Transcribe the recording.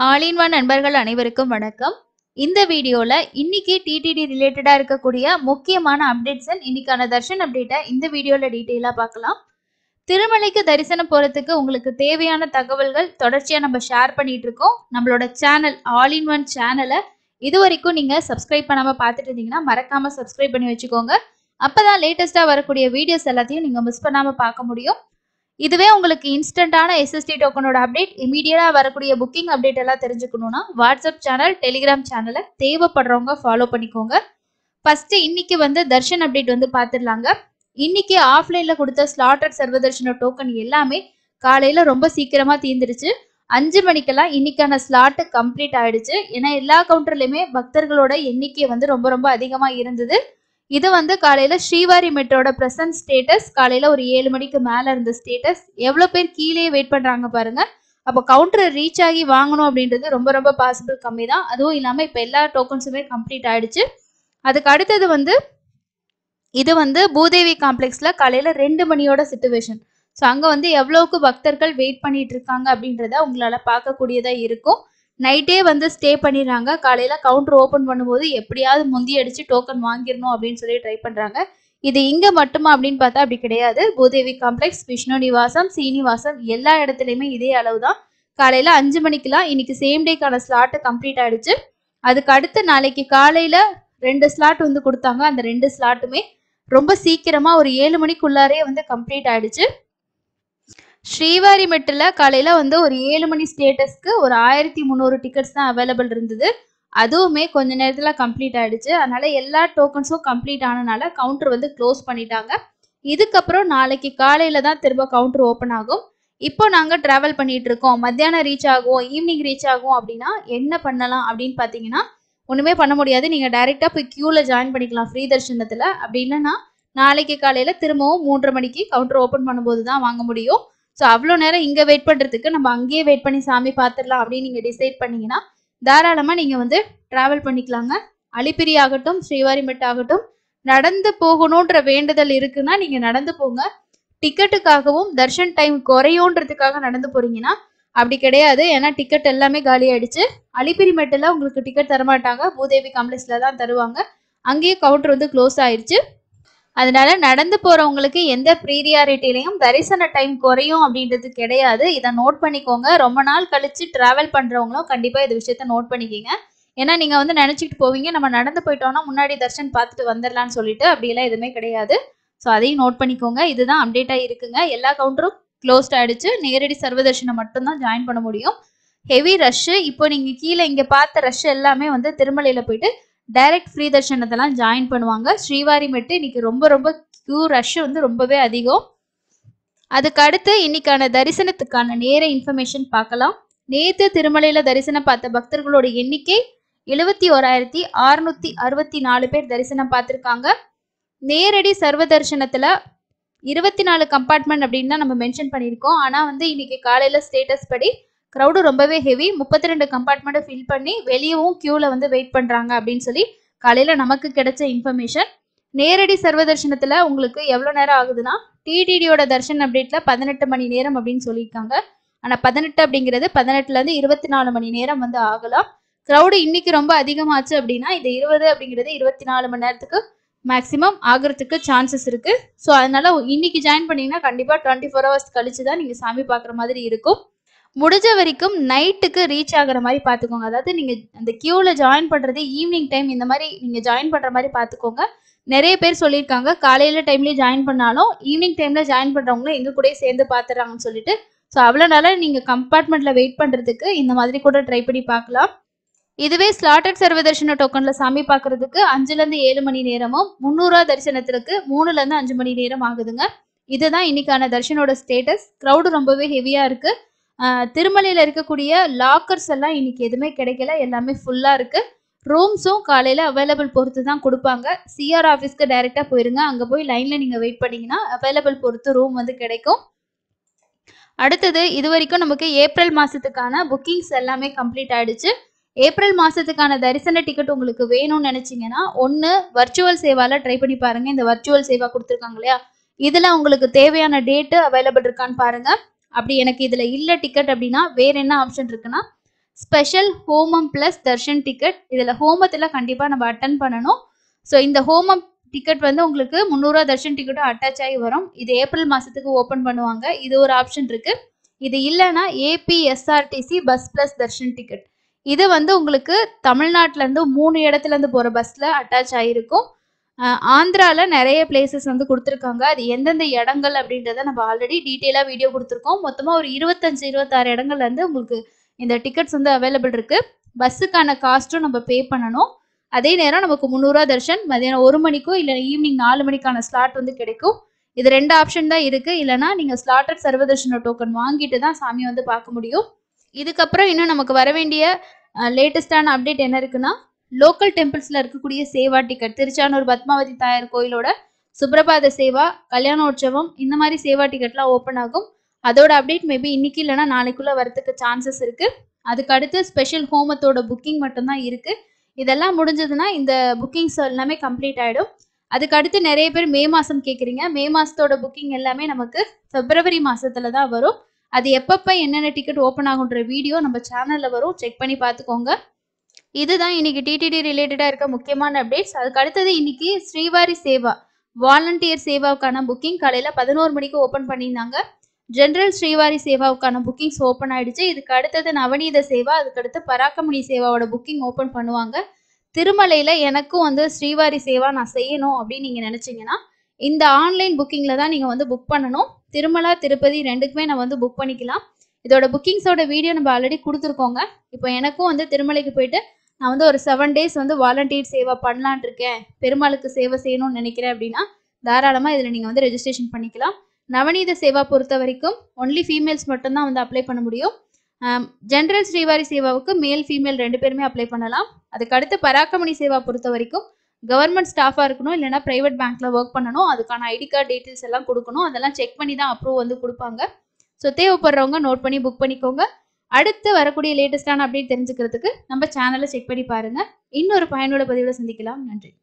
All in one நண்பர்கள் அனைவருக்கும் வணக்கம். இந்த வீடியோல இன்னைக்கு டிடிடி ரிலேட்டடா இருக்கக்கூடிய முக்கியமான அப்டேட்ஸ் இன்னைக்கான தர்ஷன் அப்டேட்டை இந்த வீடியோல டீட்டெயிலா பார்க்கலாம். திருமலைக்கு தரிசனம் போறதுக்கு உங்களுக்கு தேவையான தகவல்கள் தொடர்ச்சியா நம்ம ஷேர் பண்ணிட்டு இருக்கோம். நம்மளோட சேனல் ஆல் இன் ஒன் சேனலை இது வரைக்கும் நீங்க சப்ஸ்கிரைப் பண்ணாம பார்த்துட்டு இருந்தீங்கன்னா மறக்காம சப்ஸ்கிரைப் பண்ணி வச்சுக்கோங்க. அப்பதான் லேட்டஸ்டா வரக்கூடிய வீடியோஸ் எல்லாத்தையும் நீங்க மிஸ் பண்ணாம பார்க்க முடியும். இதுவே உங்களுக்கு இன்ஸ்டன்டான எஸ்எஸ்டி டோக்கனோட அப்டேட் இமீடியட்டா வரக்கூடிய புக்கிங் அப்டேட் எல்லாம் தெரிஞ்சுக்கணும்னா வாட்ஸ்அப் சேனல் டெலிகிராம் சேனலை தேவைப்படுறவங்க ஃபாலோ பண்ணிக்கோங்க. ஃபர்ஸ்ட் இன்னைக்கு தர்ஷன் அப்டேட் பார்த்துடலாங்க. இன்னைக்கு ஆஃப்லைன்ல கொடுத்த ஸ்லாட்டட் சர்வதர்ஷன டோக்கன் எல்லாமே காலையில ரொம்ப சீக்கிரமா தீர்ந்துருச்சு. 5 மணிக்கெல்லாம் இன்னைக்கான ஸ்லாட் கம்ப்ளீட் ஆயிடுச்சு. ஏன்னா எல்லா கவுண்டர்லயுமே பக்தர்களோட எண்ணிக்கை ரொம்ப ரொம்ப அதிகமா இருந்தது. இது காலையில ஸ்ரீவாரி மெட்ரோட பிரசன்ட் ஸ்டேட்டஸ். காலையில ஒரு 7 மணிக்கு மேல இருந்த ஸ்டேட்டஸ். எவ்வளவு பேர் கீழே வெயிட் பண்றாங்க பாருங்க. அப்போ கவுண்டரை ரீச் ஆகி வாங்கணும் அப்படின்றது ரொம்ப ரொம்ப பாசிபிள் கம்மி தான். அதுவும் இல்லாம இப்ப எல்லா டோக்கன்ஸுமே கம்ப்ளீட் ஆயிடுச்சு. அதுக்கு அடுத்தது இது பூதேவி காம்ப்ளெக்ஸ்ல காலையில 2 மணியோட சிச்சுவேஷன். ஸோ அங்க எவ்வளவுக்கு பக்தர்கள் வெயிட் பண்ணிட்டு இருக்காங்க அப்படின்றத உங்களால பார்க்கக்கூடியதா இருக்கும். நைட்டே ஸ்டே பண்ணிடுறாங்க. காலையில கவுண்டர் ஓப்பன் பண்ணும்போது எப்படியாவது முந்தி அடிச்சு டோக்கன் வாங்கிடணும் அப்படின்னு சொல்லி ட்ரை பண்றாங்க. இது இங்க மட்டுமா அப்படின்னு பார்த்தா அப்படி கிடையாது. பூதேவி காம்ப்ளெக்ஸ், விஷ்ணு நிவாசம், சீனிவாசம் எல்லா இடத்துலையுமே இதே அளவு தான். காலையில 5 மணிக்கெல்லாம் இன்னைக்கு சேம் டேக்கான ஸ்லாட் கம்ப்ளீட் ஆயிடுச்சு. அதுக்கு அடுத்து நாளைக்கு காலையில 2 ஸ்லாட் கொடுத்தாங்க. அந்த 2 ஸ்லாட்டுமே ரொம்ப சீக்கிரமா ஒரு 7 மணிக்குள்ளாரே கம்ப்ளீட் ஆயிடுச்சு. ஸ்ரீவாரி மெட்டில் காலையில் ஒரு 7 மணி ஸ்டேட்டஸ்க்கு ஒரு 1300 டிக்கெட்ஸ் தான் அவைலபிள் இருந்தது. அதுவுமே கொஞ்ச நேரத்தில் கம்ப்ளீட் ஆயிடுச்சு. அதனால எல்லா டோக்கன்ஸும் கம்ப்ளீட் ஆனனால கவுண்டர் க்ளோஸ் பண்ணிட்டாங்க. இதுக்கப்புறம் நாளைக்கு காலையில தான் திரும்ப கவுண்டர் ஓப்பன் ஆகும். இப்போ நாங்கள் ட்ராவல் பண்ணிட்டு இருக்கோம், மத்தியானம் ரீச் ஆகும், ஈவினிங் ரீச் ஆகும் அப்படின்னா என்ன பண்ணலாம் அப்படின்னு பார்த்தீங்கன்னா ஒன்றுமே பண்ண முடியாது. நீங்கள் டைரெக்டாக போய் க்யூவில் ஜாயின் பண்ணிக்கலாம் ஃப்ரீ தர்ஷனத்தில். அப்படி இல்லைன்னா நாளைக்கு காலையில் திரும்பவும் 3:30 மணிக்கு கவுண்டர் ஓப்பன் பண்ணும்போது தான் வாங்க முடியும். ஸோ அவ்வளோ நேரம் இங்கே வெயிட் பண்ணுறதுக்கு நம்ம அங்கேயே வெயிட் பண்ணி சாமி பார்த்துடலாம் அப்படின்னு நீங்கள் டிசைட் பண்ணீங்கன்னா தாராளமாக நீங்கள் ட்ராவல் பண்ணிக்கலாங்க. அலிப்பிரி ஆகட்டும், ஸ்ரீவாரி மெட் ஆகட்டும், நடந்து போகணுன்ற வேண்டுதல் இருக்குன்னா நீங்கள் நடந்து போங்க. டிக்கெட்டுக்காகவும் தர்ஷன் டைம் குறையோன்றதுக்காக நடந்து போறீங்கன்னா அப்படி கிடையாது. ஏன்னா டிக்கெட் எல்லாமே காலி ஆயிடுச்சு. அலிப்பிரி மெட்டில் உங்களுக்கு டிக்கெட் தரமாட்டாங்க, பூதேவி காம்ப்ளெக்ஸில் தான் தருவாங்க. அங்கேயே கவுண்டர் க்ளோஸ் ஆயிடுச்சு. அதனால நடந்து போறவங்களுக்கு எந்த ப்ரீரியாரிட்டிலையும் தரிசன டைம் குறையும் அப்படின்றது கிடையாது. இதை நோட் பண்ணிக்கோங்க. ரொம்ப நாள் கழிச்சு டிராவல் பண்றவங்களும் கண்டிப்பா இந்த விஷயத்த நோட் பண்ணிக்கிங்க. ஏன்னா நீங்க நினைச்சுக்கிட்டு போவீங்க நம்ம நடந்து போயிட்டோம்னா முன்னாடி தர்ஷன் பார்த்துட்டு வந்துடலாம்னு சொல்லிட்டு. அப்படியெல்லாம் எதுவுமே கிடையாது. ஸோ அதையும் நோட் பண்ணிக்கோங்க. இதுதான் அப்டேட்டா இருக்குங்க. எல்லா கவுண்டரும் க்ளோஸ்ட் ஆயிடுச்சு. நேரடி சர்வதர்ஷனம் மட்டும்தான் ஜாயின் பண்ண முடியும். Heavy rush. இப்போ நீங்க கீழே இங்க பார்த்த ரஷ் எல்லாமே திருமலையில போயிட்டு டைரக்ட் ஃப்ரீ தர்ஷனத்தெல்லாம் ஜாயின் பண்ணுவாங்க. ஸ்ரீவாரி மெட்டு இன்னைக்கு ரொம்ப ரொம்ப கியூ ரஷ் ரொம்பவே அதிகம். அதுக்கு அடுத்து இன்னைக்கான தரிசனத்துக்கான நேர இன்ஃபர்மேஷன் பார்க்கலாம். நேத்து திருமலையில தரிசனம் பார்த்த பக்தர்களோட எண்ணிக்கை 71,664 பேர் தரிசனம் பார்த்திருக்காங்க. நேரடி சர்வ தரிசனத்துல 24 கம்பார்ட்மெண்ட் அப்படின்னு தான் நம்ம மென்ஷன் பண்ணியிருக்கோம். ஆனா இன்னைக்கு காலையில ஸ்டேட்டஸ் படி க்ரௌடு ரொம்பவே ஹெவி. 32 கம்பார்ட்மெண்ட்டை ஃபில் பண்ணி வெளியவும் கியூல வெயிட் பண்றாங்க அப்படின்னு சொல்லி காலையில நமக்கு கிடைச்ச இன்ஃபர்மேஷன். நேரடி சர்வ தர்ஷனத்துல உங்களுக்கு எவ்வளவு நேரம் ஆகுதுன்னா டிடிடியோட தர்ஷன் அப்டேட்ல 18 மணி நேரம் அப்படின்னு சொல்லியிருக்காங்க. ஆனா 18 அப்படிங்கிறது 18ல இருந்து 24 மணி நேரம் ஆகலாம். க்ரௌடு இன்னைக்கு ரொம்ப அதிகமாச்சு அப்படின்னா இது 20 அப்படிங்கிறது 24 மணி நேரத்துக்கு மேக்சிமம் ஆகிறதுக்கு சான்சஸ் இருக்கு. ஸோ அதனால இன்னைக்கு ஜாயின் பண்ணீங்கன்னா கண்டிப்பா 24 ஹவர்ஸ் கழிச்சு தான் நீங்க சாமி பார்க்குற மாதிரி இருக்கும். முடிஞ்ச வரைக்கும் நைட்டுக்கு ரீச் ஆகிற மாதிரி பார்த்துக்கோங்க. அதாவது நீங்கள் அந்த கியூவில் ஜாயின் பண்ணுறது ஈவினிங் டைம் இந்த மாதிரி நீங்கள் ஜாயின் பண்ணுற மாதிரி பார்த்துக்கோங்க. நிறைய பேர் சொல்லியிருக்காங்க காலையில் டைம்லேயே ஜாயின் பண்ணாலும் ஈவினிங் டைமில் ஜாயின் பண்ணுறவங்களும் எங்கள் கூட சேர்ந்து பார்த்துறாங்கன்னு சொல்லிட்டு. ஸோ அவ்வளோ நாளாக நீங்கள் கம்பார்ட்மெண்ட்டில் வெயிட் பண்ணுறதுக்கு இந்த மாதிரி கூட ட்ரை பண்ணி பார்க்கலாம். இதுவே ஸ்லாட்டட் சர்வதர்ஷன டோக்கனில் சாமி பார்க்குறதுக்கு 5லேருந்து 7 மணி நேரமும் 300 தரிசனத்திற்கு 3லேருந்து 5 மணி நேரம் ஆகுதுங்க. இதுதான் இன்னைக்கான தர்ஷனோட ஸ்டேட்டஸ். க்ரௌடு ரொம்பவே ஹெவியாக இருக்குது. திருமலையில் இருக்கக்கூடிய லாக்கர்ஸ் எல்லாம் இன்னைக்கு எதுவுமே கிடைக்கல, எல்லாமே ஃபுல்லாக இருக்கு. ரூம்ஸும் காலையில் அவைலபிள் பொறுத்து தான் கொடுப்பாங்க. சிஆர் ஆஃபீஸ்க்கு டைரெக்டாக போயிருங்க. அங்கே போய் லைனில் நீங்கள் வெயிட் பண்ணிங்கன்னா அவைலபிள் பொறுத்து ரூம் கிடைக்கும். அடுத்தது இது வரைக்கும் நமக்கு ஏப்ரல் மாதத்துக்கான புக்கிங்ஸ் எல்லாமே கம்ப்ளீட் ஆயிடுச்சு. ஏப்ரல் மாதத்துக்கான தரிசன டிக்கெட் உங்களுக்கு வேணும்னு நினச்சிங்கன்னா ஒன்று வர்ச்சுவல் சேவாவில் ட்ரை பண்ணி பாருங்கள். இந்த வர்ச்சுவல் சேவா கொடுத்துருக்காங்க இல்லையா, இதில் உங்களுக்கு தேவையான டேட்டு அவைலபிள் இருக்கான்னு பாருங்கள். அப்படி எனக்கு இதில் இல்லை டிக்கெட் அப்படின்னா வேற என்ன ஆப்ஷன் இருக்குன்னா ஸ்பெஷல் ஹோமம் பிளஸ் தர்ஷன் டிக்கெட். இதில் ஹோமத்தில் கண்டிப்பாக நம்ம அட்டன் பண்ணணும். ஸோ இந்த ஹோமம் டிக்கெட் வந்து உங்களுக்கு 300 ரூபா தர்ஷன் டிக்கெட்டும் அட்டாச் ஆகி வரும். இது ஏப்ரல் மாதத்துக்கு ஓப்பன் பண்ணுவாங்க. இது ஒரு ஆப்ஷன் இருக்குது. இது இல்லைன்னா APSRTC bus plus Darshan ticket. இது வந்து உங்களுக்கு தமிழ்நாட்டிலேருந்து 3 இடத்துலேருந்து போகிற பஸ்ஸில் அட்டாச் ஆகிருக்கும். ஆந்திராவில் நிறைய பிளேசஸ் வந்து கொடுத்துருக்காங்க. அது எந்தெந்த இடங்கள் அப்படின்றத நம்ம ஆல்ரெடி டீட்டெயிலாக வீடியோ கொடுத்துருக்கோம். மொத்தமாக ஒரு 25-26 இடங்கள்லேருந்து உங்களுக்கு இந்த டிக்கெட்ஸ் வந்து அவைலபிள் இருக்குது. பஸ்ஸுக்கான காஸ்ட்டும் நம்ம பே பண்ணணும். அதே நேரம் நமக்கு 300 ரூபா தர்ஷன் மதியானம் 1 மணிக்கோ இல்லை ஈவினிங் 4 மணிக்கான ஸ்லாட் வந்து கிடைக்கும். இது 2 ஆப்ஷன் தான் இருக்குது. இல்லைனா நீங்கள் ஸ்லாட்டட் சர்வதர்ஷன டோக்கன் வாங்கிட்டு தான் சாமி வந்து பார்க்க முடியும். இதுக்கப்புறம் இன்னும் நமக்கு வர வேண்டிய லேட்டஸ்டான அப்டேட் என்ன இருக்குன்னா, லோக்கல் டெம்பிள்ஸில் இருக்கக்கூடிய சேவா டிக்கெட், திருச்சானூர் பத்மாவதி தாயார் கோயிலோட சுப்ரபாத சேவா, கல்யாணோற்சவம், இந்த மாதிரி சேவா டிக்கெட்லாம் ஓப்பன் ஆகும். அதோட அப்டேட் மேபி இன்னைக்கு இல்லைனா நாளைக்குள்ளே வரதுக்கு சான்சஸ் இருக்குது. அதுக்கு அடுத்து ஸ்பெஷல் ஹோமத்தோட புக்கிங் மட்டும்தான் இருக்குது. இதெல்லாம் முடிஞ்சதுன்னா இந்த புக்கிங்ஸ் எல்லாமே கம்ப்ளீட் ஆகிடும். அதுக்கு அடுத்து நிறைய பேர் மே மாதம் கேட்குறீங்க. மே மாதத்தோட புக்கிங் எல்லாமே நமக்கு பிப்ரவரி மாதத்துல தான் வரும். அது எப்பப்போ என்னென்ன டிக்கெட் ஓப்பன் ஆகுன்ற வீடியோ நம்ம சேனலில் வரும். செக் பண்ணி பார்த்துக்கோங்க. இதுதான் இன்னைக்கு டிடிடி ரிலேட்டடாக இருக்க முக்கியமான அப்டேட்ஸ். அதுக்கு அடுத்தது இன்னைக்கு ஸ்ரீவாரி சேவா வாலண்டியர் சேவாவுக்கான புக்கிங் காலையில் 11 மணிக்கு ஓப்பன் பண்ணியிருந்தாங்க. ஜென்ரல் ஸ்ரீவாரி சேவாவுக்கான புக்கிங்ஸ் ஓப்பன் ஆயிடுச்சு. இதுக்கு அடுத்தது நவநீத சேவா, அதுக்கடுத்து பராக்கமணி சேவாவோட புக்கிங் ஓப்பன் பண்ணுவாங்க. திருமலையில் எனக்கும் வந்து ஸ்ரீவாரி சேவா நான் செய்யணும் அப்படின்னு நீங்கள் நினச்சிங்கன்னா இந்த ஆன்லைன் புக்கிங்கில் தான் நீங்கள் வந்து புக் பண்ணணும். திருமலா திருப்பதி ரெண்டுக்குமே நான் வந்து புக் பண்ணிக்கலாம். இதோட புக்கிங்ஸோட வீடியோ நம்ம ஆல்ரெடி கொடுத்துருக்கோங்க. இப்போ எனக்கும் வந்து திருமலைக்கு போயிட்டு நான் வந்து ஒரு 7 days வந்து வாலண்டியர் சேவா பண்ணலான் இருக்கேன், பெருமாளுக்கு சேவை செய்யணும்னு நினைக்கிறேன் அப்படின்னா தாராளமாக இதில் நீங்கள் வந்து ரெஜிஸ்ட்ரேஷன் பண்ணிக்கலாம். நவநீத சேவா பொறுத்த வரைக்கும் ஒன்லி ஃபீமேல்ஸ் மட்டும்தான் வந்து அப்ளை பண்ண முடியும். ஜென்ரல் ஸ்ரீவாரி சேவாவுக்கு மேல் ஃபீமேல் 2 பேருமே அப்ளை பண்ணலாம். அதுக்கடுத்து பராக்கமணி சேவா பொறுத்த வரைக்கும் கவர்மெண்ட் ஸ்டாஃபாக இருக்கணும், இல்லைனா ப்ரைவேட் பேங்க்கில் ஒர்க் பண்ணணும். அதுக்கான ஐடி கார்டு டீட்டெயில்ஸ் எல்லாம் கொடுக்கணும். அதெல்லாம் செக் பண்ணி தான் அப்ரூவ் வந்து கொடுப்பாங்க. ஸோ தேவைப்படுறவங்க நோட் பண்ணி புக் பண்ணிக்கோங்க. அடுத்து வரக்கூடிய லேட்டஸ்டான அப்டேட் தெரிஞ்சுக்கிறதுக்கு நம்ம சேனலை செக் பண்ணி பாருங்கள். இன்னொரு பயனுள்ள பதிவில் சந்திக்கலாம். நன்றி.